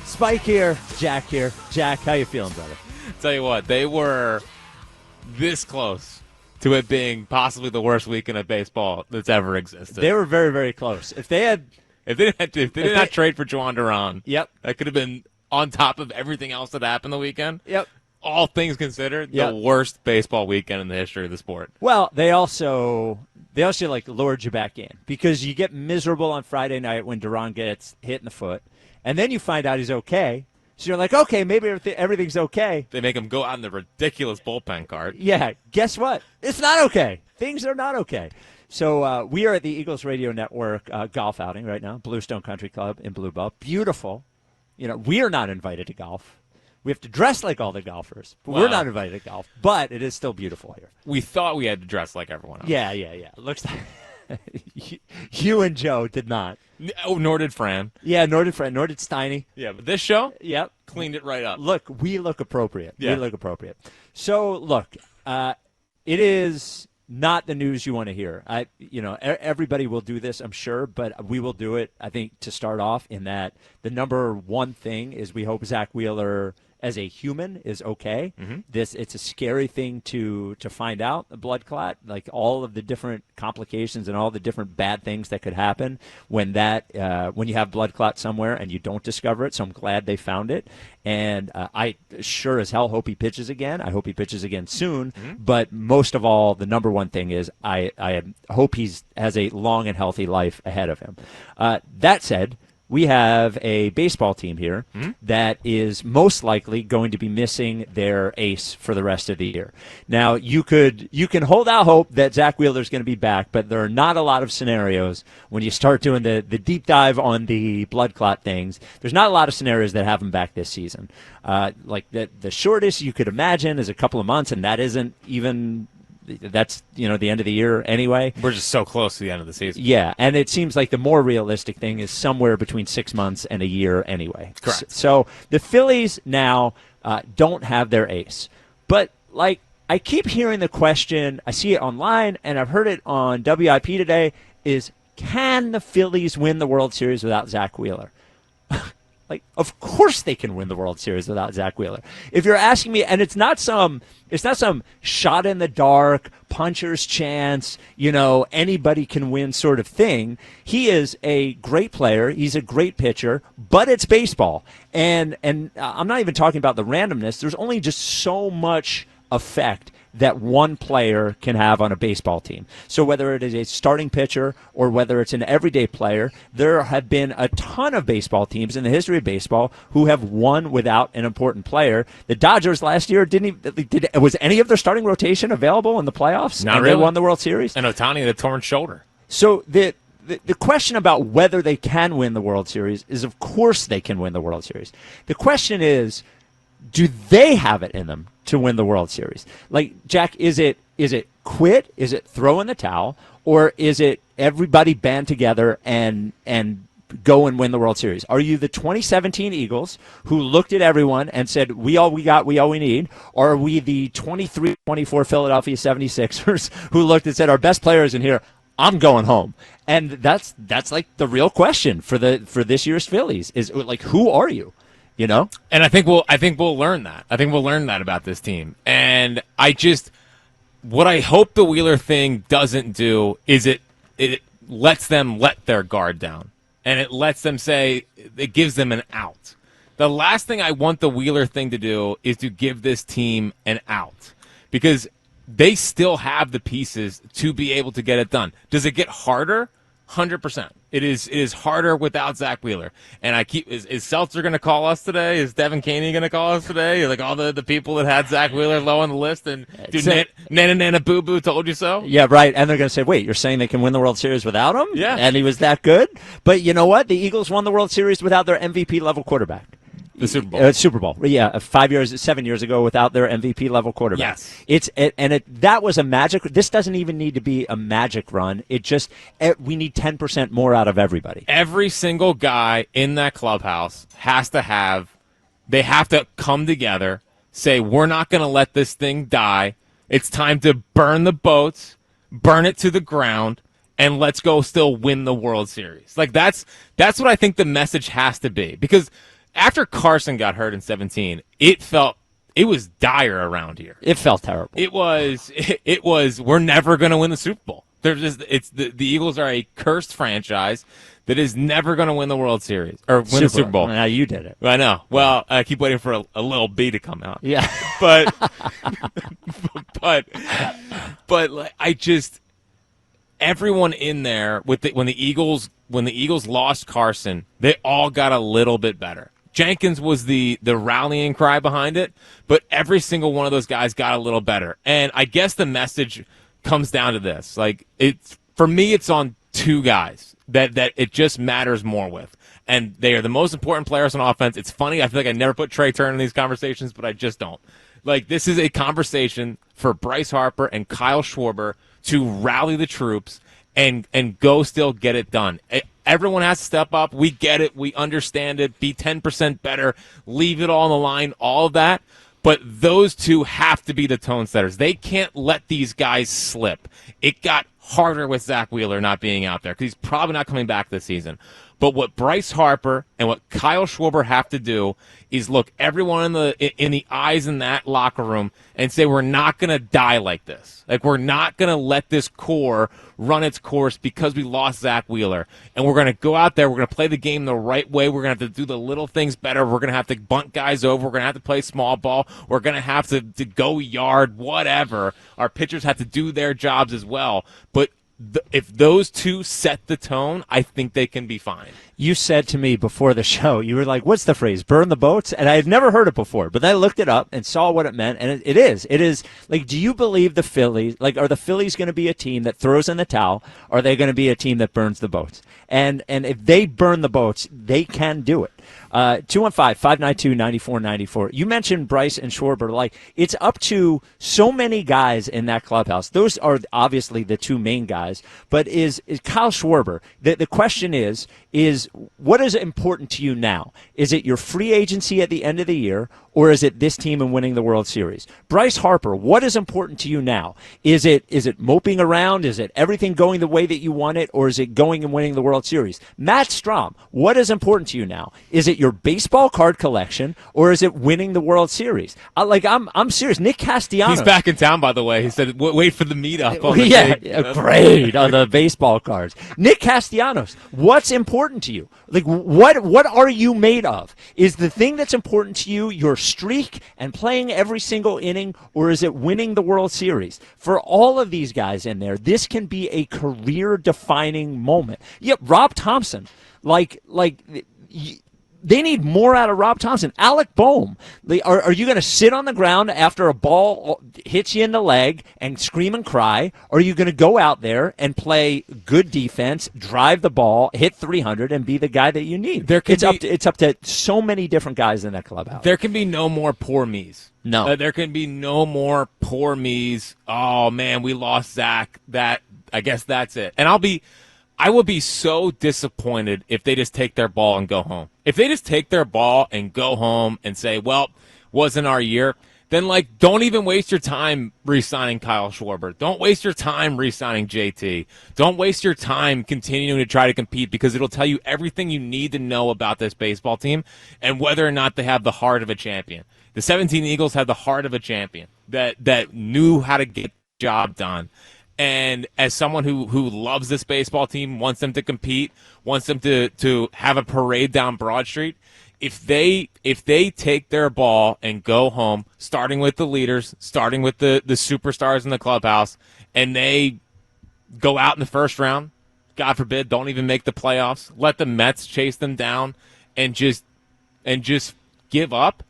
Spike here, Jack here. Jack, how you feeling, brother? Tell you what, they were this close to it being possibly the worst weekend of baseball that's ever existed. They were very, very close. If they did not trade for Juan Duran, yep, that could have been on top of everything else that happened the weekend. Yep. All things considered, Yep. the worst baseball weekend in the history of the sport. Well, they also like lured you back in because you get miserable on Friday night when Duran gets hit in the foot, and then you find out he's okay. So you're like, okay, maybe everything's okay. They make him go out in the ridiculous bullpen cart. Yeah, guess what? It's not okay. Things are not okay. So we are at the Eagles Radio Network golf outing right now, Bluestone Country Club in Blue Bell. Beautiful. You know, we are not invited to golf. We have to dress like all the golfers, but we're not invited to golf. But it is still beautiful here. We thought we had to dress like everyone else. Yeah. It looks like you and Joe did not. Oh, nor did Fran. Yeah, nor did Fran, nor did Steiny. Yeah, but this show, Yep, cleaned it right up. Look, we look appropriate. Yeah. We look appropriate. So, look, it is not the news you want to hear. Everybody will do this, I'm sure, but we will do it, I think, to start off in that the number one thing is we hope Zack Wheeler as a human is okay. Mm-hmm. It's a scary thing to find out, the blood clot, like all of the different complications and all the different bad things that could happen when you have blood clot somewhere and you don't discover it. So I'm glad they found it. And I sure as hell hope he pitches again. I hope he pitches again soon. Mm-hmm. But most of all, the number one thing is I hope has a long and healthy life ahead of him. That said, we have a baseball team here that is most likely going to be missing their ace for the rest of the year. Now, you can hold out hope that Zack Wheeler is going to be back, but there are not a lot of scenarios when you start doing the deep dive on the blood clot things. There's not a lot of scenarios that have him back this season. Like the shortest you could imagine is a couple of months, and that isn't even. That's, the end of the year anyway. We're just so close to the end of the season. Yeah, and it seems like the more realistic thing is somewhere between 6 months and a year anyway. Correct. So the Phillies now don't have their ace. But, I keep hearing the question, I see it online, and I've heard it on WIP today, is can the Phillies win the World Series without Zack Wheeler? Of course they can win the World Series without Zack Wheeler. If you're asking me, and it's not some shot in the dark, puncher's chance, anybody can win sort of thing. He is a great player. He's a great pitcher, but it's baseball. And I'm not even talking about the randomness. There's only just so much effect that one player can have on a baseball team. So whether it is a starting pitcher or whether it's an everyday player, there have been a ton of baseball teams in the history of baseball who have won without an important player. The Dodgers last year was any of their starting rotation available in the playoffs? Not and really. They won the World Series? And Ohtani had a torn shoulder. So the question about whether they can win the World Series is, of course, they can win the World Series. The question is, do they have it in them to win the World Series? Jack, is it quit? Is it throw in the towel? Or is it everybody band together and go and win the World Series? Are you the 2017 Eagles who looked at everyone and said, we all we got, we all we need? Or are we the 23-24 Philadelphia 76ers who looked and said, our best player is in here, I'm going home? And that's the real question for this year's Phillies is who are you? And I think we'll learn that. I think we'll learn that about this team. And what I hope the Wheeler thing doesn't do is it lets them let their guard down. And it lets them it gives them an out. The last thing I want the Wheeler thing to do is to give this team an out. Because they still have the pieces to be able to get it done. Does it get harder? 100%. It is harder without Zack Wheeler. And is Seltzer going to call us today? Is Devin Caney going to call us today? Like all the people that had Zack Wheeler low on the list and Nana Boo Boo told you so? Yeah, right. And they're going to say, wait, you're saying they can win the World Series without him? Yeah. And he was that good? But you know what? The Eagles won the World Series without their MVP level quarterback. The Super Bowl. Super Bowl. Yeah, 7 years ago without their MVP level quarterback. Yes. That was a magic. This doesn't even need to be a magic run. We need 10% more out of everybody. Every single guy in that clubhouse they have to come together, say, we're not going to let this thing die. It's time to burn the boats, burn it to the ground, and let's go still win the World Series. That's what I think the message has to be. Because after Carson got hurt in 17, it was dire around here. It felt terrible. It was we're never going to win the Super Bowl. The Eagles are a cursed franchise that is never going to win the World Series or win the Super Bowl. Now you did it. I know. Well, I keep waiting for a little B to come out. Yeah. But like, everyone in there when the Eagles lost Carson, they all got a little bit better. Jenkins was the rallying cry behind it, but every single one of those guys got a little better. And I guess the message comes down to this. Like, for me, it's on two guys that it just matters more with. And they are the most important players on offense. It's funny, I feel like I never put Trey Turner in these conversations, but I just don't. Like, this is a conversation for Bryce Harper and Kyle Schwarber to rally the troops and go still get it done. Everyone has to step up. We get it. We understand it. Be 10% better. Leave it all on the line. All of that. But those two have to be the tone setters. They can't let these guys slip. It got harder with Zack Wheeler not being out there because he's probably not coming back this season. But what Bryce Harper and what Kyle Schwarber have to do is look everyone in the eyes in that locker room and say, we're not going to die like this. Like, we're not going to let this core run its course because we lost Zack Wheeler. And we're going to go out there. We're going to play the game the right way. We're going to have to do the little things better. We're going to have to bunt guys over. We're going to have to play small ball. We're going to have to go yard, whatever. Our pitchers have to do their jobs as well. But if those two set the tone, I think they can be fine. You said to me before the show, you were like, what's the phrase, burn the boats? And I had never heard it before, but then I looked it up and saw what it meant, and it is. Like, do you believe the Phillies, like, are the Phillies going to be a team that throws in the towel, or are they going to be a team that burns the boats? And if they burn the boats, they can do it. 215-592-9494. You mentioned Bryce and Schwarber. Like, it's up to so many guys in that clubhouse. Those are obviously the two main guys. But is Kyle Schwarber, the question is what is important to you now? Is it your free agency at the end of the year, or is it this team and winning the World Series? Bryce Harper, what is important to you now? Is it moping around? Is it everything going the way that you want it, or is it going and winning the World Series? Matt Strom, what is important to you now? Is it your baseball card collection, or is it winning the World Series? I'm serious. Nick Castellanos. He's back in town, by the way. He said, wait for the meetup. Great on the baseball cards. Nick Castellanos, what's important to you? Like, what are you made of? Is the thing that's important to you your streak and playing every single inning, or is it winning the World Series? For all of these guys in there, this can be a career-defining moment. Yep, Rob Thompson, they need more out of Rob Thompson. Alec Boehm, are you going to sit on the ground after a ball hits you in the leg and scream and cry? Or are you going to go out there and play good defense, drive the ball, hit 300, and be the guy that you need? It's up to so many different guys in that clubhouse. There can be no more poor me's. No. There can be no more poor me's. Oh, man, we lost Zach. I guess that's it. And I will be so disappointed if they just take their ball and go home. If they just take their ball and go home and say, well, wasn't our year, then, don't even waste your time re-signing Kyle Schwarber. Don't waste your time re-signing JT. Don't waste your time continuing to try to compete, because it'll tell you everything you need to know about this baseball team and whether or not they have the heart of a champion. The 17 Eagles have the heart of a champion that knew how to get the job done. And as someone who loves this baseball team, wants them to compete, wants them to have a parade down Broad Street, if they take their ball and go home, starting with the leaders, starting with the superstars in the clubhouse, and they go out in the first round, God forbid, don't even make the playoffs, let the Mets chase them down and just give up,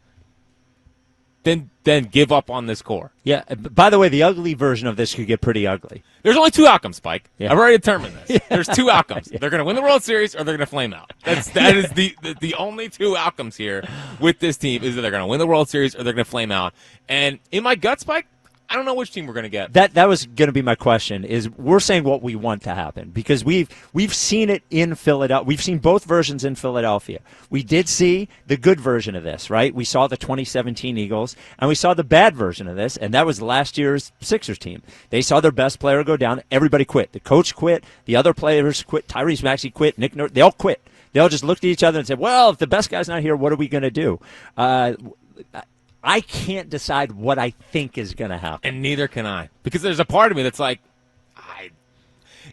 then give up on this core. Yeah. By the way, the ugly version of this could get pretty ugly. There's only two outcomes, Spike. Yeah. I've already determined this. Yeah. There's two outcomes. Yeah. They're going to win the World Series, or they're going to flame out. That is the only two outcomes here with this team, is that they're going to win the World Series or they're going to flame out. And in my gut, Spike, I don't know which team we're going to get. That was going to be my question. Is we're saying what we want to happen, because we've seen it in Philadelphia. We've seen both versions in Philadelphia. We did see the good version of this, right? We saw the 2017 Eagles, and we saw the bad version of this, and that was last year's Sixers team. They saw their best player go down. Everybody quit. The coach quit. The other players quit. Tyrese Maxey quit. Nick Nurse. They all quit. They all just looked at each other and said, well, if the best guy's not here, what are we going to do? I can't decide what I think is going to happen. And neither can I. Because there's a part of me that's like,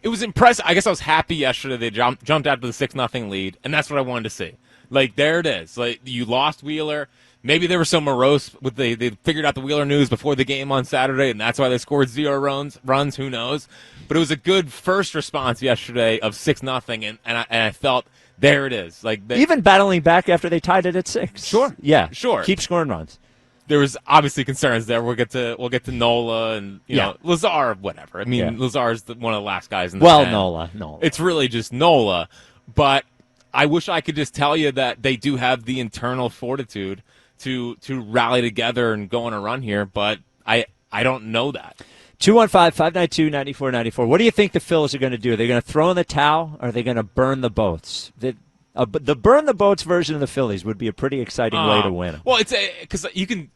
it was impressive. I guess I was happy yesterday they jumped out to the 6-0 lead, and that's what I wanted to see. Like, there it is. Like, you lost Wheeler. Maybe they were so morose with they figured out the Wheeler news before the game on Saturday, and that's why they scored 0 runs. Who knows? But it was a good first response yesterday of 6-0, and I felt there it is. Like even battling back after they tied it at 6. Sure, yeah, sure. Keep scoring runs. There was obviously concerns there. We'll get to Nola and Lazar, whatever. I mean, Lazar's one of the last guys in the pen. Nola. It's really just Nola, but I wish I could just tell you that they do have the internal fortitude to rally together and go on a run here, but I don't know that. 215-592-9494. What do you think the Phillies are going to do? Are they going to throw in the towel, or are they going to burn the boats? The burn the boats version of the Phillies would be a pretty exciting way to win. Well, it's because you can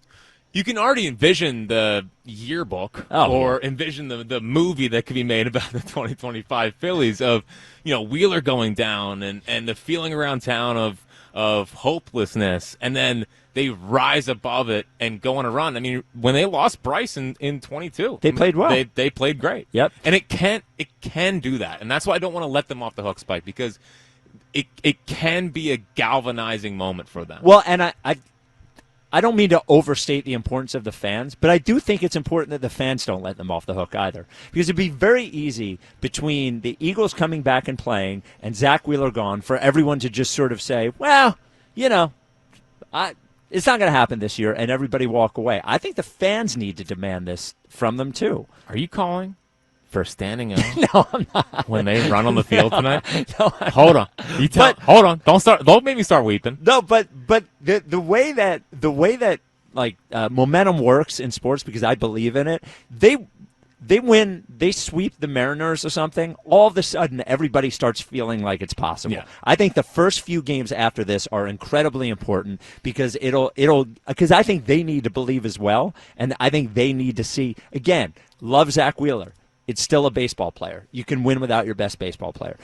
already envision the yearbook or envision the movie that could be made about the 2025 Phillies of Wheeler going down and the feeling around town of hopelessness, and then they rise above it and go on a run. I mean, when they lost Bryce in 22, they played well. They played great. Yep. And it can do that, and that's why I don't want to let them off the hook, Spike, because it can be a galvanizing moment for them. Well, and I don't mean to overstate the importance of the fans, but I do think it's important that the fans don't let them off the hook either. Because it'd be very easy between the Eagles coming back and playing and Zack Wheeler gone for everyone to just sort of say, well, it's not going to happen this year, and everybody walk away. I think the fans need to demand this from them, too. Are you calling for standing out? No, I'm not. When they run on the field tonight? No, hold on. Hold on. Don't make me start weeping. No, but the way that momentum works in sports, because I believe in it, they win, they sweep the Mariners or something, all of a sudden everybody starts feeling like it's possible. Yeah. I think the first few games after this are incredibly important because because I think they need to believe as well, and I think they need to see, again, love Zack Wheeler. It's still a baseball player. You can win without your best baseball player.